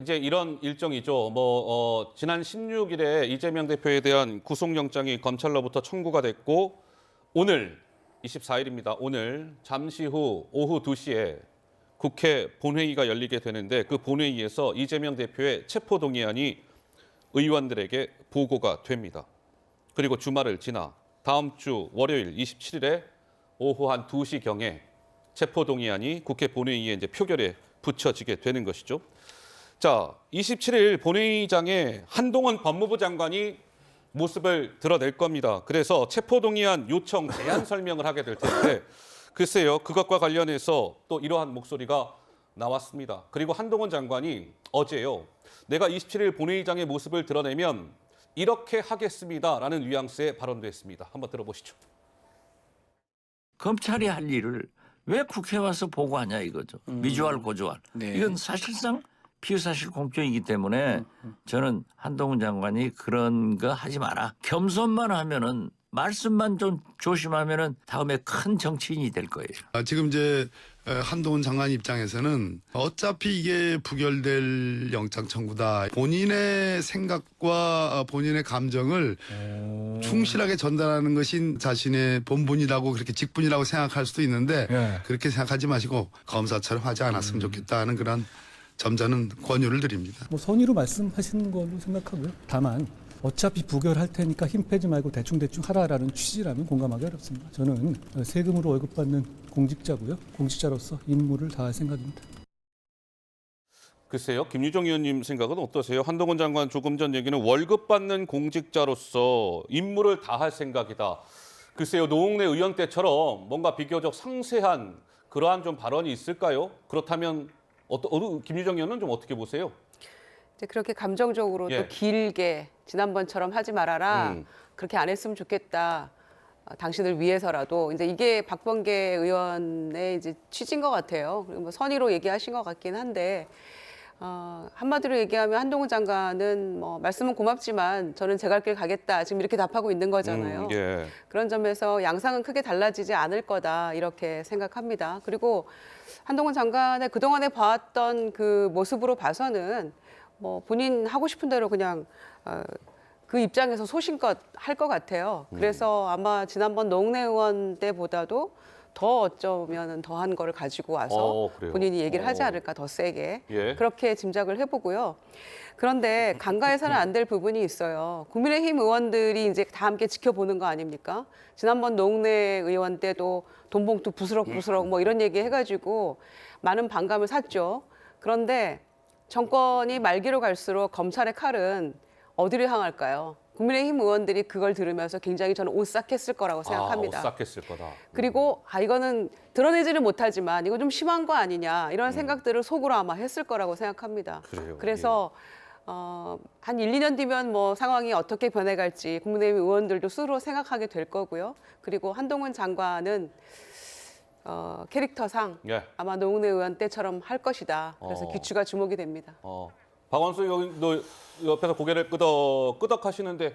이제 이런 일정이죠. 지난 16일에 이재명 대표에 대한 구속영장이 검찰로부터 청구가 됐고 오늘 24일입니다. 오늘 잠시 후 오후 2시에 국회 본회의가 열리게 되는데 그 본회의에서 이재명 대표의 체포동의안이 의원들에게 보고가 됩니다. 그리고 주말을 지나 다음 주 월요일 27일에 오후 한 2시경에 체포동의안이 국회 본회의에 이제 표결에 붙여지게 되는 것이죠. 자, 27일 본회의장에 한동훈 법무부 장관이 모습을 드러낼 겁니다. 그래서 체포동의안 요청 제안 설명을 하게 될 텐데 글쎄요, 그것과 관련해서 또 이러한 목소리가 나왔습니다. 그리고 한동훈 장관이 어제요, 내가 27일 본회의장의 모습을 드러내면 이렇게 하겠습니다라는 뉘앙스의 발언도 했습니다. 한번 들어보시죠. 검찰이 할 일을 왜 국회에 와서 보고하냐 이거죠. 미주알 고주알. 네. 이건 사실상 피의사실 공표이기 때문에 저는 한동훈 장관이 그런 거 하지 마라. 겸손만 하면은 말씀만 좀 조심하면은 다음에 큰 정치인이 될 거예요. 지금 이제 한동훈 장관 입장에서는 어차피 이게 부결될 영장 청구다. 본인의 생각과 본인의 감정을 충실하게 전달하는 것이 자신의 본분이라고 그렇게 직분이라고 생각할 수도 있는데 그렇게 생각하지 마시고 검사처럼 하지 않았으면 좋겠다는 그런 점잖은 권유를 드립니다. 선의로 말씀하시는 걸로 생각하고요. 다만 어차피 부결할 테니까 힘 빼지 말고 대충대충 하라라는 취지라면 공감하기 어렵습니다. 저는 세금으로 월급 받는 공직자고요. 공직자로서 임무를 다할 생각입니다. 글쎄요, 김유정 의원님 생각은 어떠세요? 한동훈 장관 조금 전 얘기는 월급 받는 공직자로서 임무를 다할 생각이다. 글쎄요, 노웅래 의원 때처럼 뭔가 비교적 상세한 그러한 좀 발언이 있을까요? 그렇다면 김유정 의원은 좀 어떻게 보세요? 이제 그렇게 감정적으로 또 길게 지난번처럼 하지 말아라. 그렇게 안 했으면 좋겠다. 당신을 위해서라도. 이제 이게 박범계 의원의 이제 취지인 것 같아요. 그리고 뭐 선의로 얘기하신 것 같긴 한데 한마디로 얘기하면 한동훈 장관은 뭐 말씀은 고맙지만 저는 제 갈 길 가겠다. 지금 이렇게 답하고 있는 거잖아요. 그런 점에서 양상은 크게 달라지지 않을 거다. 이렇게 생각합니다. 그리고 한동훈 장관의 그동안에 봐왔던 그 모습으로 봐서는 뭐 본인 하고 싶은 대로 그냥 그 입장에서 소신껏 할 것 같아요. 그래서 아마 지난번 노웅래 의원 때보다도 더 어쩌면 더한 거를 가지고 와서 본인이 얘기를 하지 않을까, 더 세게. 그렇게 짐작을 해보고요. 그런데 간과해서는 안 될 부분이 있어요. 국민의힘 의원들이 이제 다 함께 지켜보는 거 아닙니까? 지난번 노웅래 의원 때도 돈봉투 부스럭부스럭 뭐 이런 얘기 해가지고 많은 반감을 샀죠. 그런데 정권이 말기로 갈수록 검찰의 칼은 어디로 향할까요? 국민의힘 의원들이 그걸 들으면서 굉장히 저는 오싹했을 거라고 생각합니다. 오싹했을 거다. 그리고 이거는 드러내지는 못하지만 이거 좀 심한 거 아니냐 이런 생각들을 속으로 아마 했을 거라고 생각합니다. 그래서 한 1, 2년 뒤면 뭐 상황이 어떻게 변해갈지 국민의힘 의원들도 스스로 생각하게 될 거고요. 그리고 한동훈 장관은 캐릭터상 아마 노웅래 의원 때처럼 할 것이다. 그래서 귀추가 주목이 됩니다. 박원순 의원도 옆에서 고개를 끄덕하시는데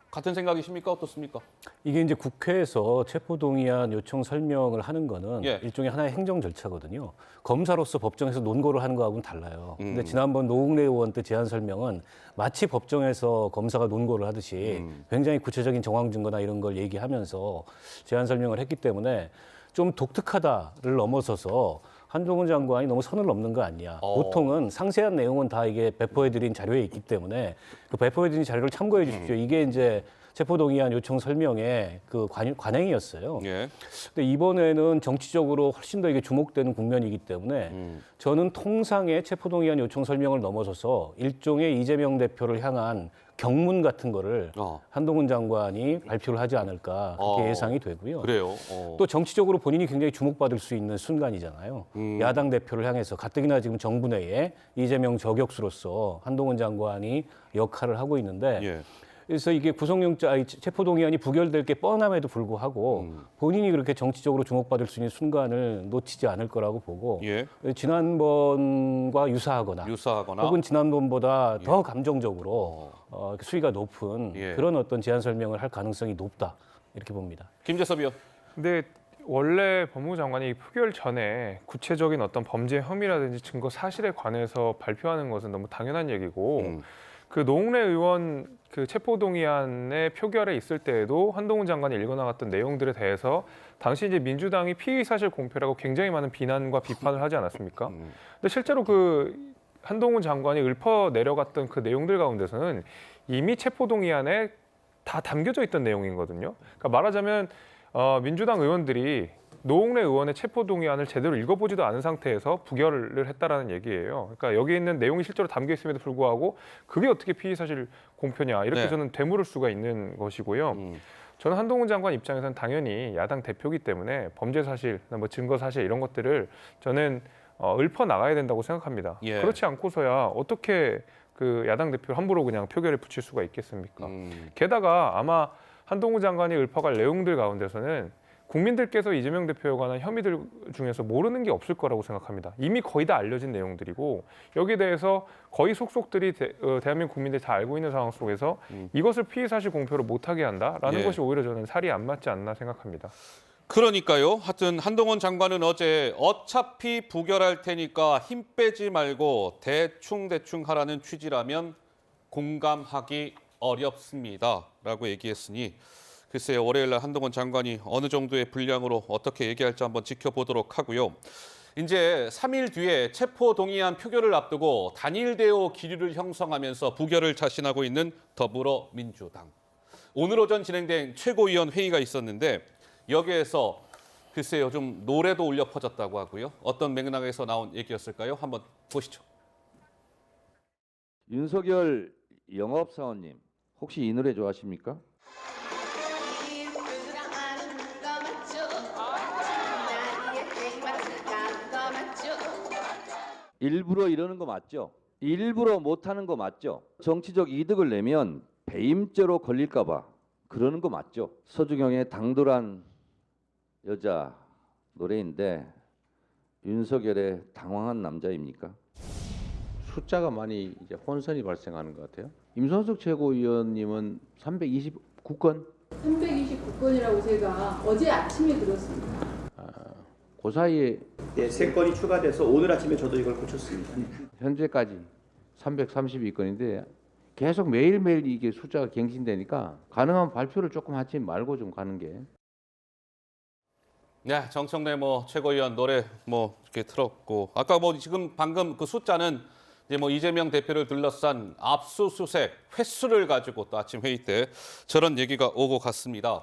같은 생각이십니까? 어떻습니까? 이게 이제 국회에서 체포동의안 요청 설명을 하는 거는 일종의 하나의 행정 절차거든요. 검사로서 법정에서 논거를 하는 거하고는 달라요. 근데 지난번 노웅래 의원 때 제안 설명은 마치 법정에서 검사가 논거를 하듯이 굉장히 구체적인 정황 증거나 이런 걸 얘기하면서 제안 설명을 했기 때문에 좀 독특하다를 넘어서서 한동훈 장관이 너무 선을 넘는 거 아니냐. 보통은 상세한 내용은 다 이게 배포해드린 자료에 있기 때문에 그 배포해드린 자료를 참고해 주십시오. 이게 이제 체포동의안 요청 설명의 그 관행이었어요. 근데 이번에는 정치적으로 훨씬 더 이게 주목되는 국면이기 때문에 저는 통상의 체포동의안 요청 설명을 넘어서서 일종의 이재명 대표를 향한 경문 같은 거를 한동훈 장관이 발표를 하지 않을까 그렇게 예상이 되고요. 또 정치적으로 본인이 굉장히 주목받을 수 있는 순간이잖아요. 야당 대표를 향해서 가뜩이나 지금 정부 내에 이재명 저격수로서 한동훈 장관이 역할을 하고 있는데 그래서 이게 체포동의안이 부결될 게 뻔함에도 불구하고 본인이 그렇게 정치적으로 주목받을 수 있는 순간을 놓치지 않을 거라고 보고 지난번과 유사하거나 혹은 지난번보다 더 감정적으로 수위가 높은 그런 어떤 제안 설명을 할 가능성이 높다 이렇게 봅니다. 김재섭 의원. 근데 원래 법무부 장관이 표결 전에 구체적인 어떤 범죄 혐의라든지 증거 사실에 관해서 발표하는 것은 너무 당연한 얘기고 그 노웅래 의원 그 체포동의안의 표결에 있을 때에도 한동훈 장관이 읽어나갔던 내용들에 대해서 당시 이제 민주당이 피의 사실 공표라고 굉장히 많은 비난과 비판을 하지 않았습니까? 근데 실제로 그 한동훈 장관이 읊어 내려갔던 그 내용들 가운데서는 이미 체포동의안에 다 담겨져 있던 내용이거든요. 그러니까 말하자면 민주당 의원들이 노웅래 의원의 체포동의안을 제대로 읽어보지도 않은 상태에서 부결을 했다라는 얘기예요. 그러니까 여기 있는 내용이 실제로 담겨 있음에도 불구하고 그게 어떻게 피의사실 공표냐 이렇게 네. 저는 되물을 수가 있는 것이고요. 저는 한동훈 장관 입장에서는 당연히 야당 대표이기 때문에 범죄 사실, 뭐 증거 사실 이런 것들을 저는 읊어 나가야 된다고 생각합니다. 예. 그렇지 않고서야 어떻게 그 야당 대표를 함부로 그냥 표결에 붙일 수가 있겠습니까? 게다가 아마 한동훈 장관이 읊어갈 내용들 가운데서는 국민들께서 이재명 대표에 관한 혐의들 중에서 모르는 게 없을 거라고 생각합니다. 이미 거의 다 알려진 내용들이고 여기에 대해서 거의 속속들이 대한민국 국민들이 다 알고 있는 상황 속에서 이것을 피의사실 공표를 못하게 한다라는 예. 것이 오히려 저는 살이 안 맞지 않나 생각합니다. 그러니까요. 하여튼 한동훈 장관은 어제 어차피 부결할 테니까 힘 빼지 말고 대충 하라는 취지라면 공감하기 어렵습니다라고 얘기했으니 글쎄요. 월요일 날 한동훈 장관이 어느 정도의 분량으로 어떻게 얘기할지 한번 지켜보도록 하고요. 이제 3일 뒤에 체포동의안 표결을 앞두고 단일 대오 기류를 형성하면서 부결을 자신하고 있는 더불어민주당. 오늘 오전 진행된 최고위원 회의가 있었는데 여기에서 글쎄요. 좀 노래도 울려 퍼졌다고 하고요. 어떤 맥락에서 나온 얘기였을까요? 한번 보시죠. 윤석열 영업사원님, 혹시 이 노래 좋아하십니까? 일부러 이러는 거 맞죠? 일부러 못하는 거 맞죠? 정치적 이득을 내면 배임죄로 걸릴까 봐 그러는 거 맞죠? 서주경의 당돌한 여자 노래인데 윤석열의 당황한 남자입니까? 숫자가 많이 이제 혼선이 발생하는 것 같아요. 임성석 최고위원님은 329건? 329건이라고 제가 어제 아침에 들었습니다. 그 사이에 네, 3건이 추가돼서 오늘 아침에 저도 이걸 고쳤습니다. 현재까지 332건인데 계속 매일매일 이게 숫자가 갱신되니까 가능한 발표를 조금 하지 말고 좀 가는 게. 네, 정청래 최고위원 노래 이렇게 틀었고 아까 지금 방금 그 숫자는 이제 이재명 대표를 둘러싼 압수수색 횟수를 가지고 또 아침 회의 때 저런 얘기가 오고 갔습니다.